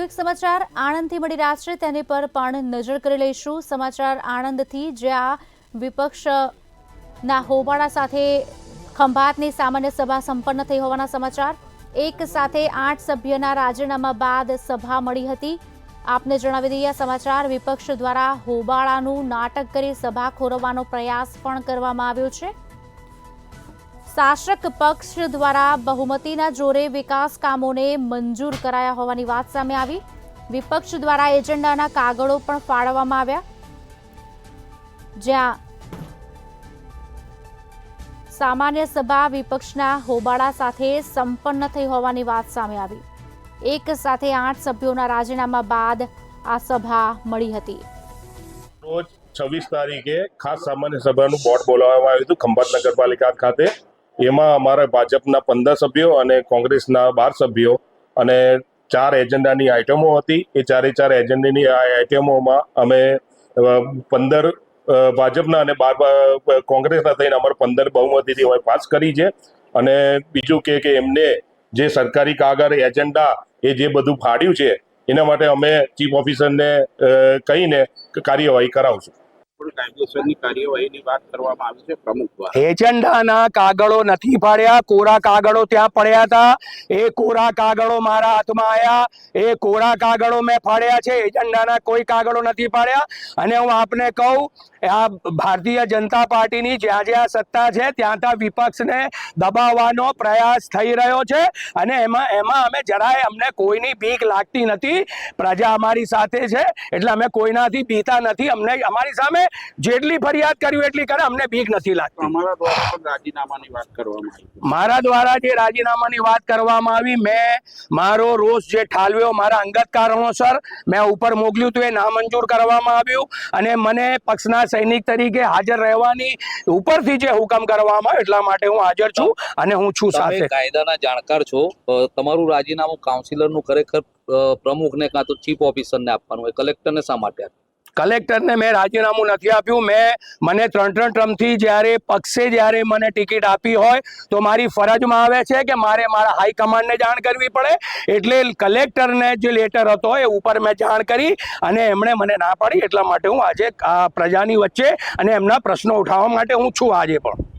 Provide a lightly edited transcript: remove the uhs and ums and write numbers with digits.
વધુ એક સમાચાર આણંદથી મળી રહ્યા છે, તેની પર પણ નજર કરી લઈશું। સમાચાર આણંદથી, જ્યાં વિપક્ષના હોબાળા સાથે ખંભાતની સામાન્ય સભા સંપન્ન થઈ હોવાના સમાચાર। એક સાથે 8 સભ્યના રાજીનામા બાદ સભા મળી હતી। આપને જણાવી દઈએ સમાચાર, વિપક્ષ દ્વારા હોબાળાનું નાટક કરી સભા ખોરવવાનો પ્રયાસ પણ કરવામાં આવ્યો છે। શાસક પક્ષ દ્વારા બહુમતીના જોરે વિકાસ કામોને મંજૂર કરાયા હોવાની વાત સામે આવી। વિપક્ષ દ્વારા એજન્ડાના કાગળો પણ ફાળવવામાં આવ્યા, જ્યાં સામાન્ય સભા વિપક્ષના હોબાળા સાથે સંપન્ન થઈ હોવાની વાત સામે આવી। એક સાથે 8 સભ્યોના રાજીનામા બાદ આ સભા મળી હતી। રોજ 26 તારીખે ખાસ સામાન્ય સભાનું બોર્ડ બોલાવવામાં આવ્યું હતું ખંભાત નગરપાલિકા ખાતે। એમાં અમારા ભાજપના 15 સભ્યો અને કોંગ્રેસના 12 સભ્યો અને 4 એજન્ડાની આઇટમો હતી। એ 4 એજન્ડાની આઇટમોમાં અમે 15 ભાજપના અને 12 કોંગ્રેસના થઈને અમારે 15 બહુમતીથી અમે પાસ કરી છે। અને બીજું કે એમને જે સરકારી કાગળ એજન્ડા એ જે બધું ફાડ્યું છે એના માટે અમે ચીફ ઓફિસરને કહીને કાર્યવાહી કરાવશું। એજન્ડાના કાગળો નથી પાડ્યા, કોરા કાગળો ત્યાં પડ્યા હતા। એ કોરા કાગળો મારા હાથમાં આવ્યા, એ કોરા કાગળો મેં પાડ્યા છે, એજન્ડાના કોઈ કાગળો નથી પાડ્યા। અને હું આપને કહું, આ ભારતીય જનતા પાર્ટીની જ્યાં જ્યાં સત્તા છે ત્યાં ત્યાં વિપક્ષને દબાવવાનો પ્રયાસ થઈ રહ્યો છે। અને એમાં અમે જરાય અમને કોઈની બીક લાગતી નથી। પ્રજા અમારી સાથે છે એટલે અમે કોઈનાથી બીતા નથી। અમને અમારી સામે જેટલી ફરિયાદ કર્યું એટલી કરે, અમને બીક નથી લાગતી। મારા દ્વારા જે રાજીનામાની વાત કરવામાં આવી, મેં મારો રોષ જે ઠાલવ્યો મારા અંગત કારણોસર મેં ઉપર મોકલ્યું તો એ નામંજૂર કરવામાં આવ્યું। અને મને પક્ષના સૈનિક તરીકે હાજર રહેવાની ઉપરથી જે હુકમ કરવામાં આવ્યો એટલા માટે હું હાજર છું અને હું છું સાથે। કાયદાના જાણકાર છો, તમારું રાજીનામું કાઉન્સિલરનું ખરેખર પ્રમુખને કાં તો ચીફ ઓફિસરને આપવાનું હોય, કલેક્ટરને શા માટે આપ્યું? કલેક્ટરને મેં રાજીનામું નથી આપ્યું। મને 3 ટર્મથી જ્યારે પક્ષે જ્યારે મને ટિકિટ આપી હોય તો મારી ફરજમાં આવે છે કે મારે મારા હાઈકમાન્ડને જાણ કરવી પડે। એટલે કલેક્ટરને જે લેટર હતો એ ઉપર મેં જાણ કરી અને એમણે મને ના પાડી। એટલા માટે હું આજે પ્રજાની વચ્ચે અને એમના પ્રશ્નો ઉઠાવવા માટે હું છું આજે પણ।